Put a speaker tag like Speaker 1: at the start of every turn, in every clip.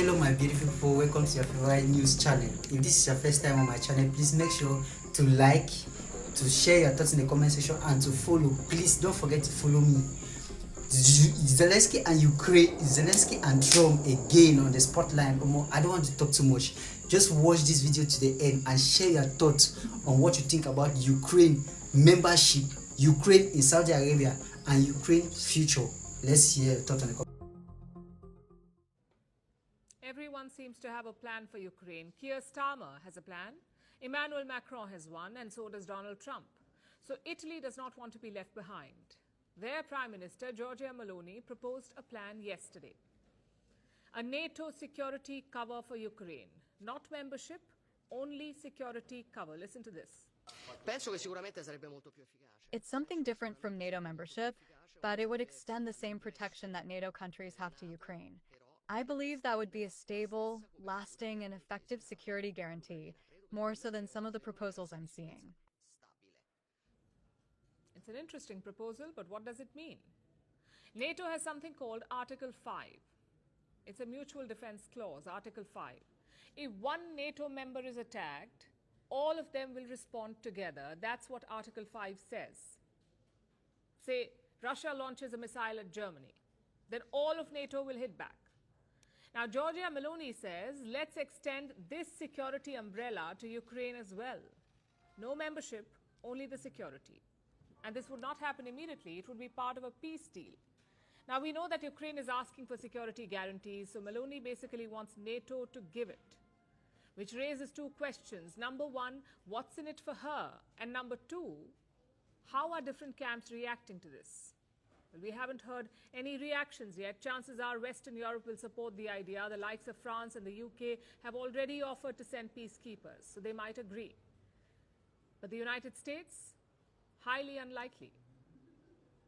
Speaker 1: Hello my beautiful people, welcome to your favorite news channel. If this is your first time on my channel, please make sure to like, to share your thoughts in the comment section, and to follow. Please don't forget to follow me. Zelensky and Ukraine, Zelensky and Trump again on the spotlight. I don't want to talk too much. Just watch this video to the end and share your thoughts on what you think about Ukraine membership, Ukraine in Saudi Arabia, and Ukraine's future. Let's hear your thoughts on the comment.
Speaker 2: Everyone seems to have a plan for Ukraine. Keir Starmer has a plan, Emmanuel Macron has one, and so does Donald Trump. So Italy does not want to be left behind. Their Prime Minister, Giorgia Meloni, proposed a plan yesterday. A NATO security cover for Ukraine. Not membership, only security cover. Listen to this.
Speaker 3: It's something different from NATO membership, but it would extend the same protection that NATO countries have to Ukraine. I believe that would be a stable, lasting, and effective security guarantee, more so than some of the proposals I'm seeing.
Speaker 2: It's an interesting proposal, but what does it mean? NATO has something called Article 5. It's a mutual defense clause, Article 5. If one NATO member is attacked, all of them will respond together. That's what Article 5 says. Say, Russia launches a missile at Germany. Then all of NATO will hit back. Now, Giorgia Meloni says, let's extend this security umbrella to Ukraine as well. No membership, only the security. And this would not happen immediately. It would be part of a peace deal. Now, we know that Ukraine is asking for security guarantees, so Meloni basically wants NATO to give it, which raises two questions. Number one, what's in it for her? And number two, how are different camps reacting to this? Well, we haven't heard any reactions yet. Chances are Western Europe will support the idea. The likes of France and the UK have already offered to send peacekeepers, so they might agree. But the United States? Highly unlikely.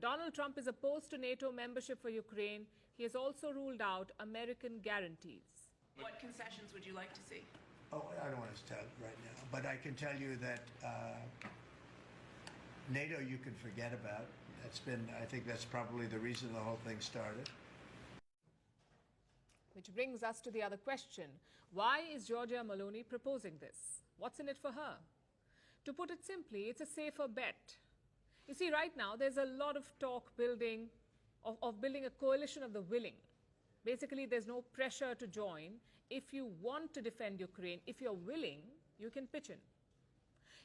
Speaker 2: Donald Trump is opposed to NATO membership for Ukraine. He has also ruled out American guarantees.
Speaker 4: What concessions would you like to see?
Speaker 5: Oh, I don't want to tell right now, but I can tell you that NATO you can forget about. I think that's probably the reason the whole thing started.
Speaker 2: Which brings us to the other question. Why is Giorgia Meloni proposing this? What's in it for her? To put it simply, it's a safer bet. You see, right now, there's a lot of talk of building a coalition of the willing. Basically, there's no pressure to join. If you want to defend Ukraine, if you're willing, you can pitch in.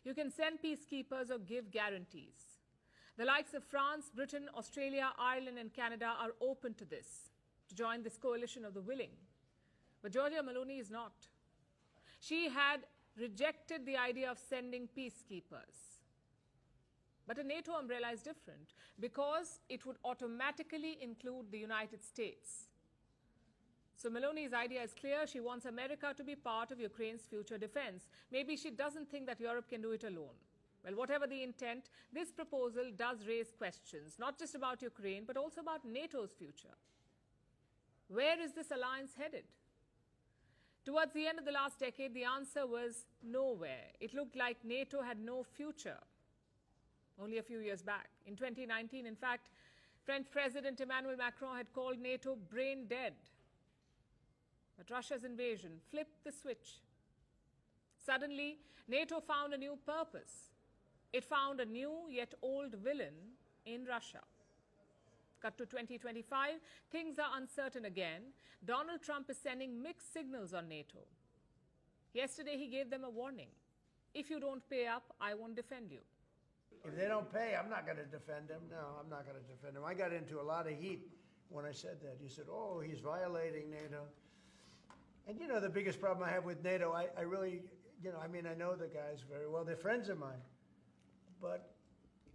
Speaker 2: You can send peacekeepers or give guarantees. The likes of France, Britain, Australia, Ireland, and Canada are open to this, to join this coalition of the willing. But Giorgia Meloni is not. She had rejected the idea of sending peacekeepers. But a NATO umbrella is different because it would automatically include the United States. So Meloni's idea is clear. She wants America to be part of Ukraine's future defense. Maybe she doesn't think that Europe can do it alone. Well, whatever the intent, this proposal does raise questions, not just about Ukraine, but also about NATO's future. Where is this alliance headed? Towards the end of the last decade, the answer was nowhere. It looked like NATO had no future. Only a few years back. In 2019, in fact, French President Emmanuel Macron had called NATO brain dead. But Russia's invasion flipped the switch. Suddenly, NATO found a new purpose. It found a new yet old villain in Russia. Cut to 2025, things are uncertain again. Donald Trump is sending mixed signals on NATO. Yesterday, he gave them a warning. If you don't pay up, I won't defend you.
Speaker 5: If they don't pay, I'm not going to defend them. No, I'm not going to defend them. I got into a lot of heat when I said that. You said, oh, he's violating NATO. And, you know, the biggest problem I have with NATO, I really, I know the guys very well. They're friends of mine. But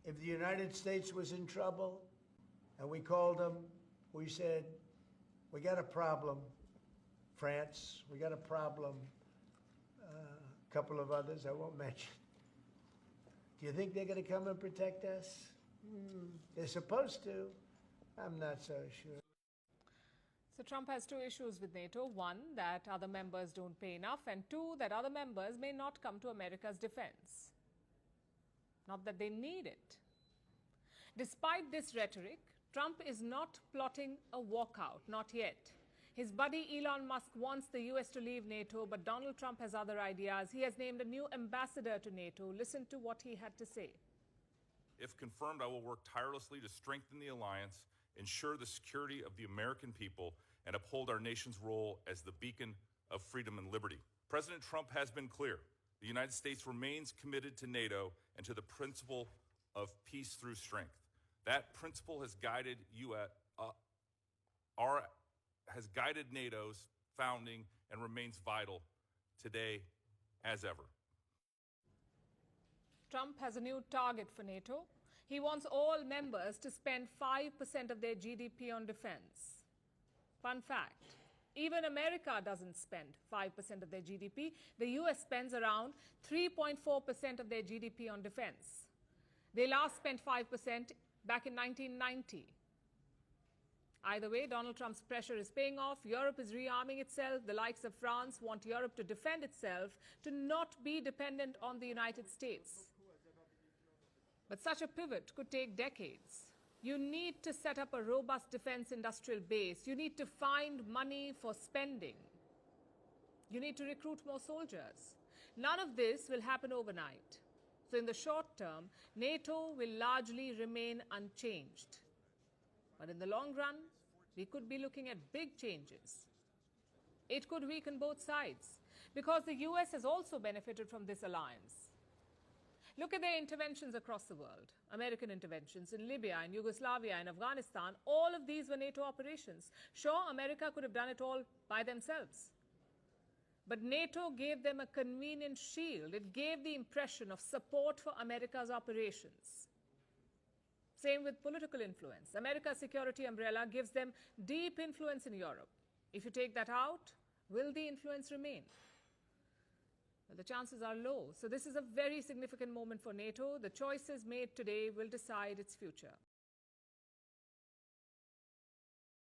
Speaker 5: if the United States was in trouble and we called them, we said, we got a problem, France, we got a problem, a couple of others I won't mention. Do you think they're going to come and protect us? They're supposed to. I'm not so sure.
Speaker 2: So Trump has two issues with NATO. One, that other members don't pay enough, and two, that other members may not come to America's defense. Not that they need it. Despite this rhetoric, Trump is not plotting a walkout, not yet. His buddy Elon Musk wants the US to leave NATO, but Donald Trump has other ideas. He has named a new ambassador to NATO. Listen to what he had to say.
Speaker 6: If confirmed, I will work tirelessly to strengthen the alliance, ensure the security of the American people, and uphold our nation's role as the beacon of freedom and liberty. President Trump has been clear. The United States remains committed to NATO and to the principle of peace through strength. That principle has guided NATO's founding and remains vital today as ever.
Speaker 2: Trump has a new target for NATO. He wants all members to spend 5% of their GDP on defense. Fun fact, even America doesn't spend 5% of their GDP. The US spends around 3.4% of their GDP on defense. They last spent 5% back in 1990. Either way, Donald Trump's pressure is paying off. Europe is rearming itself. The likes of France want Europe to defend itself, to not be dependent on the United States. But such a pivot could take decades. You need to set up a robust defense industrial base. You need to find money for spending. You need to recruit more soldiers. None of this will happen overnight. So in the short term, NATO will largely remain unchanged. But in the long run, we could be looking at big changes. It could weaken both sides, because the US has also benefited from this alliance. Look at their interventions across the world. American interventions in Libya, in Yugoslavia, in Afghanistan, all of these were NATO operations. Sure, America could have done it all by themselves. But NATO gave them a convenient shield. It gave the impression of support for America's operations. Same with political influence. America's security umbrella gives them deep influence in Europe. If you take that out, will the influence remain? Well, the chances are low. So this is a very significant moment for NATO. The choices made today will decide its future.